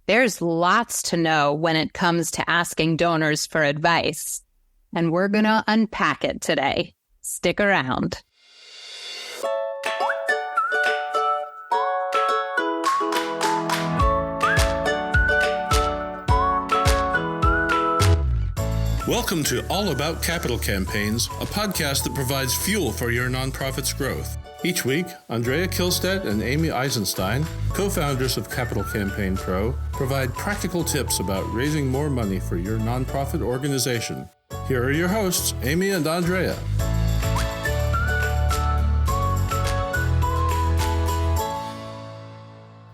There's lots to know when it comes to asking donors for advice, and we're going to unpack it today. Stick around. Welcome to All About Capital Campaigns, a podcast that provides fuel for your nonprofit's growth. Each week, Andrea Kihlstedt and Amy Eisenstein, co-founders of Capital Campaign Pro, provide practical tips about raising more money for your nonprofit organization. Here are your hosts, Amy and Andrea.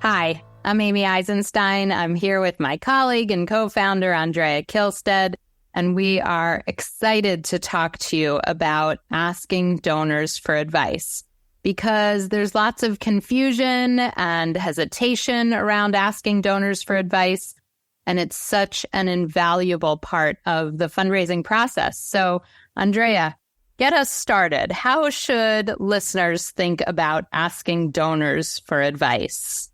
Hi, I'm Amy Eisenstein. I'm here with my colleague and co-founder, Andrea Kihlstedt, and we are excited to talk to you about asking donors for advice, because there's lots of confusion and hesitation around asking donors for advice, and it's such an invaluable part of the fundraising process. So, Andrea, get us started. How should listeners think about asking donors for advice?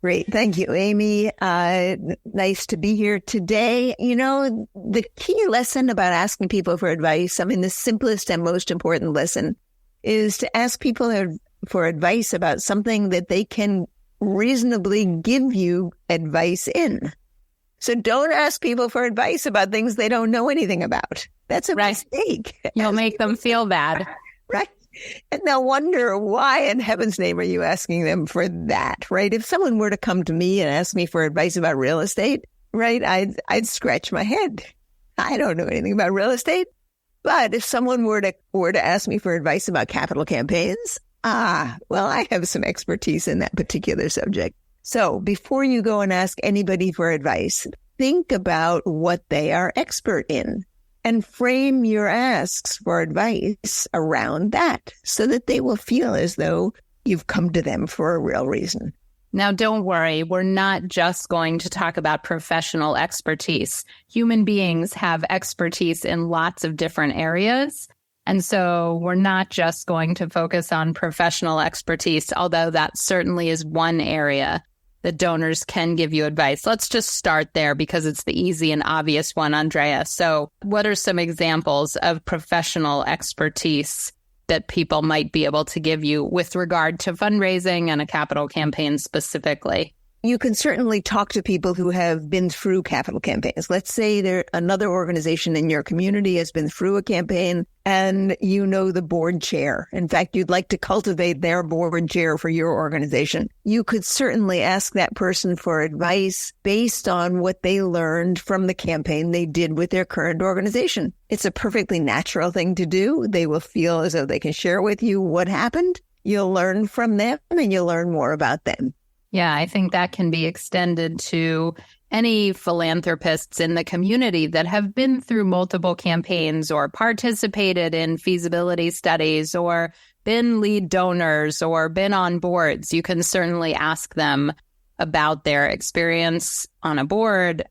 Great. Thank you, Amy. Nice to be here today. You know, the key lesson about asking people for advice, the simplest and most important lesson is to ask people for advice about something that they can reasonably give you advice in. So don't ask people for advice about things they don't know anything about. That's a mistake. You'll make them feel bad. Right. And they'll wonder, why in heaven's name are you asking them for that, right? If someone were to come to me and ask me for advice about real estate, right, I'd scratch my head. I don't know anything about real estate. But if someone were to ask me for advice about capital campaigns, well, I have some expertise in that particular subject. So before you go and ask anybody for advice, think about what they are expert in. And frame your asks for advice around that so that they will feel as though you've come to them for a real reason. Now, don't worry. We're not just going to talk about professional expertise. Human beings have expertise in lots of different areas. And so we're not just going to focus on professional expertise, although that certainly is one area that donors can give you advice. Let's just start there because it's the easy and obvious one, Andrea. So what are some examples of professional expertise that people might be able to give you with regard to fundraising and a capital campaign specifically? You can certainly talk to people who have been through capital campaigns. Let's say another organization in your community has been through a campaign and you know the board chair. In fact, you'd like to cultivate their board chair for your organization. You could certainly ask that person for advice based on what they learned from the campaign they did with their current organization. It's a perfectly natural thing to do. They will feel as though they can share with you what happened. You'll learn from them and you'll learn more about them. Yeah, I think that can be extended to any philanthropists in the community that have been through multiple campaigns or participated in feasibility studies or been lead donors or been on boards. You can certainly ask them about their experience on a board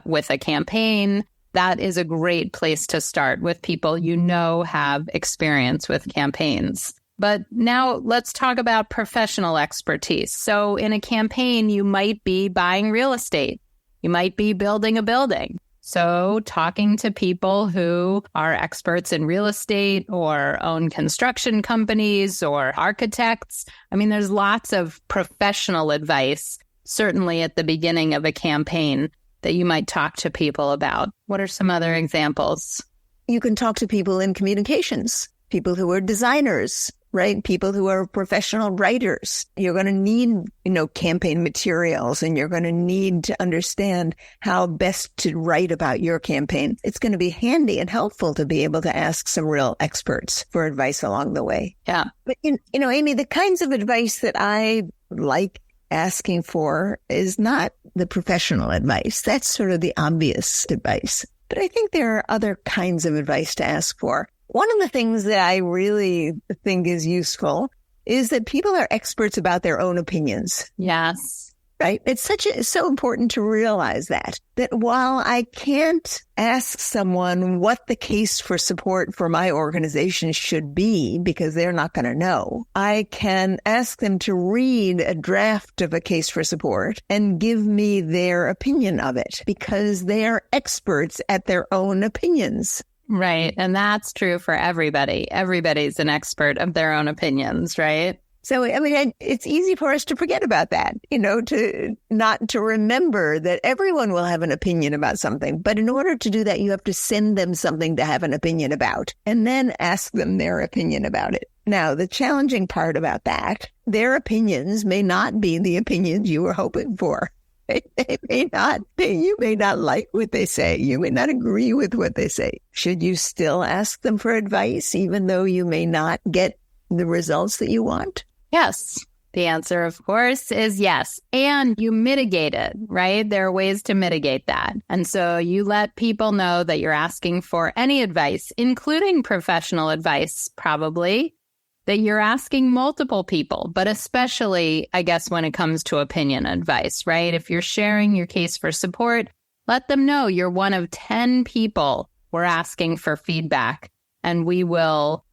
with a campaign. That is a great place to start with people you know have experience with campaigns. But now let's talk about professional expertise. So in a campaign, you might be buying real estate. You might be building a building. So talking to people who are experts in real estate or own construction companies or architects. There's lots of professional advice, certainly at the beginning of a campaign, that you might talk to people about. What are some other examples? You can talk to people in communications, people who are designers, right? People who are professional writers. You're going to need, campaign materials, and you're going to need to understand how best to write about your campaign. It's going to be handy and helpful to be able to ask some real experts for advice along the way. Yeah. But, Amy, the kinds of advice that I like asking for is not the professional advice. That's sort of the obvious advice. But I think there are other kinds of advice to ask for. One of the things that I really think is useful is that people are experts about their own opinions. Yes. Right? It's so important to realize that while I can't ask someone what the case for support for my organization should be, because they're not going to know, I can ask them to read a draft of a case for support and give me their opinion of it, because they are experts at their own opinions. Right. And that's true for everybody. Everybody's an expert of their own opinions, right? So, I mean, it's easy for us to forget about that, to remember that everyone will have an opinion about something. But in order to do that, you have to send them something to have an opinion about and then ask them their opinion about it. Now, the challenging part about that, their opinions may not be the opinions you were hoping for. You may not like what they say. You may not agree with what they say. Should you still ask them for advice, even though you may not get the results that you want? Yes. The answer, of course, is yes. And you mitigate it, right? There are ways to mitigate that. And so you let people know that you're asking for any advice, including professional advice, probably, that you're asking multiple people, but especially, I guess, when it comes to opinion advice, right? If you're sharing your case for support, let them know you're one of 10 people we're asking for feedback. And we will,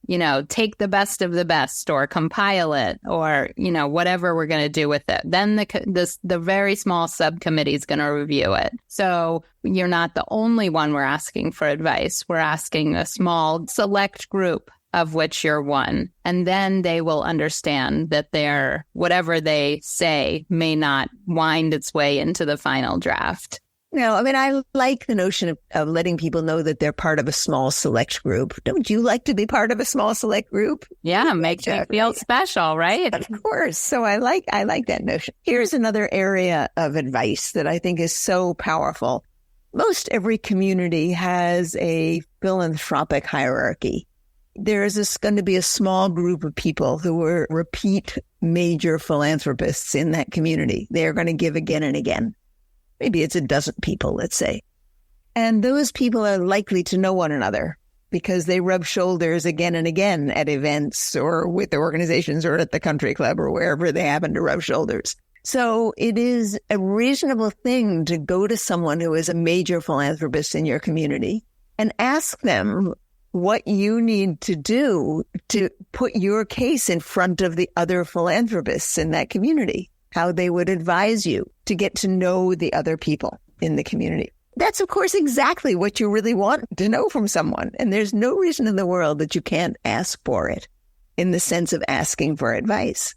take the best of the best or compile it or, whatever we're going to do with it. Then the very small subcommittee is going to review it. So you're not the only one we're asking for advice. We're asking a small select group of which you're one. And then they will understand that whatever they say may not wind its way into the final draft. No, I mean, I like the notion of letting people know that they're part of a small select group. Don't you like to be part of a small select group? Yeah, makes you feel special, right? Of course. So I like that notion. Here's another area of advice that I think is so powerful. Most every community has a philanthropic hierarchy. There is going to be a small group of people who are repeat major philanthropists in that community. They're going to give again and again. Maybe it's a dozen people, let's say. And those people are likely to know one another because they rub shoulders again and again at events or with the organizations or at the country club or wherever they happen to rub shoulders. So it is a reasonable thing to go to someone who is a major philanthropist in your community and ask them what you need to do to put your case in front of the other philanthropists in that community, how they would advise you to get to know the other people in the community. That's, of course, exactly what you really want to know from someone. And there's no reason in the world that you can't ask for it in the sense of asking for advice.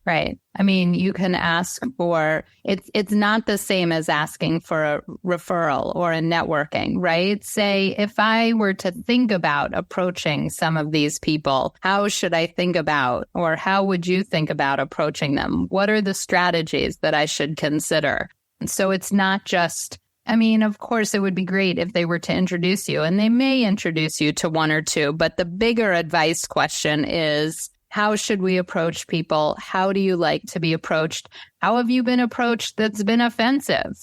Right. I mean, you can ask for, it's not the same as asking for a referral or a networking, right? Say, if I were to think about approaching some of these people, how should I think about, or how would you think about approaching them? What are the strategies that I should consider? And so it's not just, I mean, of course, it would be great if they were to introduce you, and they may introduce you to one or two, but the bigger advice question is, how should we approach people? How do you like to be approached? How have you been approached that's been offensive?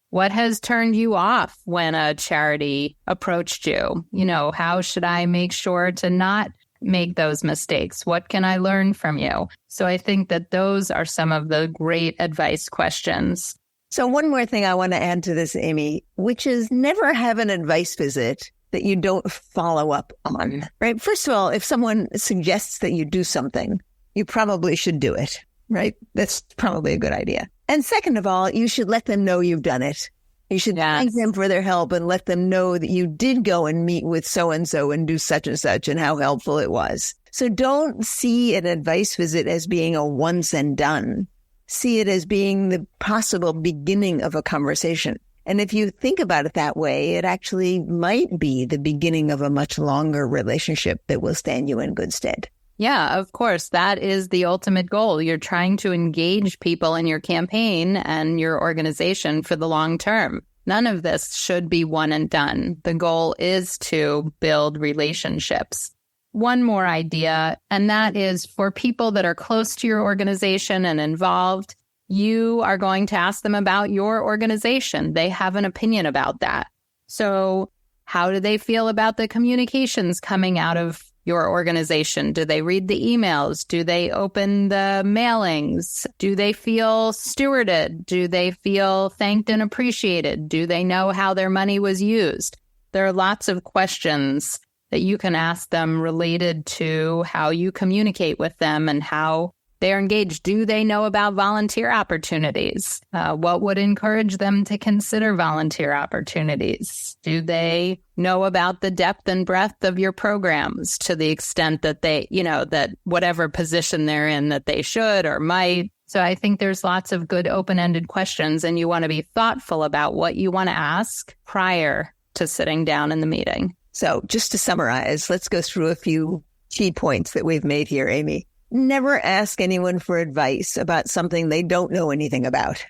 What has turned you off when a charity approached you? How should I make sure to not make those mistakes? What can I learn from you? So I think that those are some of the great advice questions. So one more thing I want to add to this, Amy, which is never have an advice visit that you don't follow up on, right? First of all, if someone suggests that you do something, you probably should do it, right? That's probably a good idea. And second of all, you should let them know you've done it. You should thank them for their help and let them know that you did go and meet with so-and-so and do such and such and how helpful it was. So don't see an advice visit as being a once and done. See it as being the possible beginning of a conversation. And if you think about it that way, it actually might be the beginning of a much longer relationship that will stand you in good stead. Yeah, of course. That is the ultimate goal. You're trying to engage people in your campaign and your organization for the long term. None of this should be one and done. The goal is to build relationships. One more idea, and that is for people that are close to your organization and involved, you are going to ask them about your organization. They have an opinion about that. So how do they feel about the communications coming out of your organization? Do they read the emails? Do they open the mailings? Do they feel stewarded? Do they feel thanked and appreciated? Do they know how their money was used? There are lots of questions that you can ask them related to how you communicate with them and how they're engaged. Do they know about volunteer opportunities? What would encourage them to consider volunteer opportunities? Do they know about the depth and breadth of your programs to the extent that they, that whatever position they're in that they should or might? So I think there's lots of good open-ended questions, and you want to be thoughtful about what you want to ask prior to sitting down in the meeting. So just to summarize, let's go through a few key points that we've made here, Amy. Never ask anyone for advice about something they don't know anything about.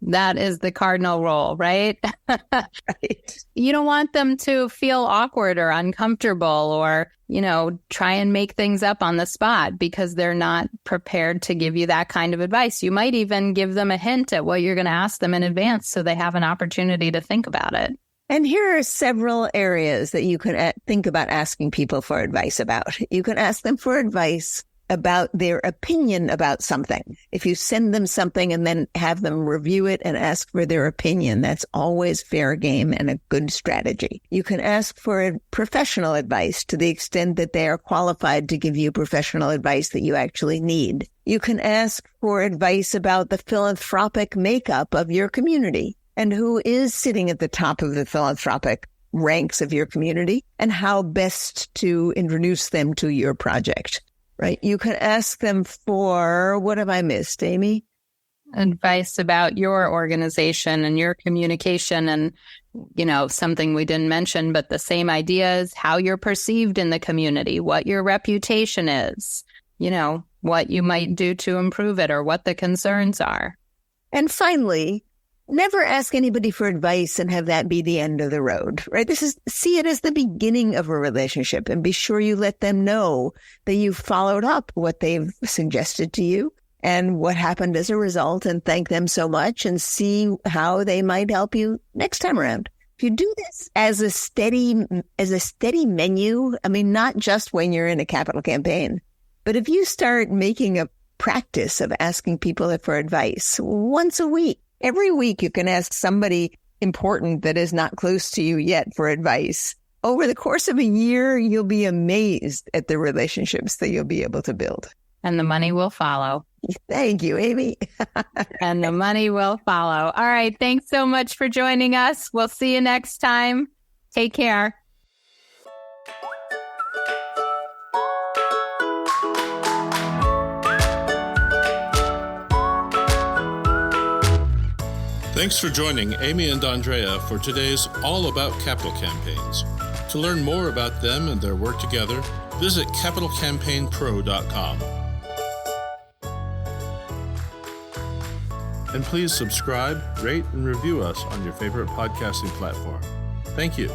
That is the cardinal rule, right? Right. You don't want them to feel awkward or uncomfortable or, try and make things up on the spot because they're not prepared to give you that kind of advice. You might even give them a hint at what you're going to ask them in advance so they have an opportunity to think about it. And here are several areas that you can think about asking people for advice about. You can ask them for advice about their opinion about something. If you send them something and then have them review it and ask for their opinion, that's always fair game and a good strategy. You can ask for professional advice to the extent that they are qualified to give you professional advice that you actually need. You can ask for advice about the philanthropic makeup of your community and who is sitting at the top of the philanthropic ranks of your community and how best to introduce them to your project. Right. You can ask them for, what have I missed, Amy? Advice about your organization and your communication and, something we didn't mention, but the same ideas, how you're perceived in the community, what your reputation is, what you might do to improve it or what the concerns are. And finally, never ask anybody for advice and have that be the end of the road, right? See it as the beginning of a relationship and be sure you let them know that you followed up what they've suggested to you and what happened as a result and thank them so much and see how they might help you next time around. If you do this as a steady menu, not just when you're in a capital campaign, but if you start making a practice of asking people for advice once a week, every week you can ask somebody important that is not close to you yet for advice. Over the course of a year, you'll be amazed at the relationships that you'll be able to build. And the money will follow. Thank you, Amy. And the money will follow. All right. Thanks so much for joining us. We'll see you next time. Take care. Thanks for joining Amy and Andrea for today's All About Capital Campaigns. To learn more about them and their work together, visit capitalcampaignpro.com. And please subscribe, rate, and review us on your favorite podcasting platform. Thank you.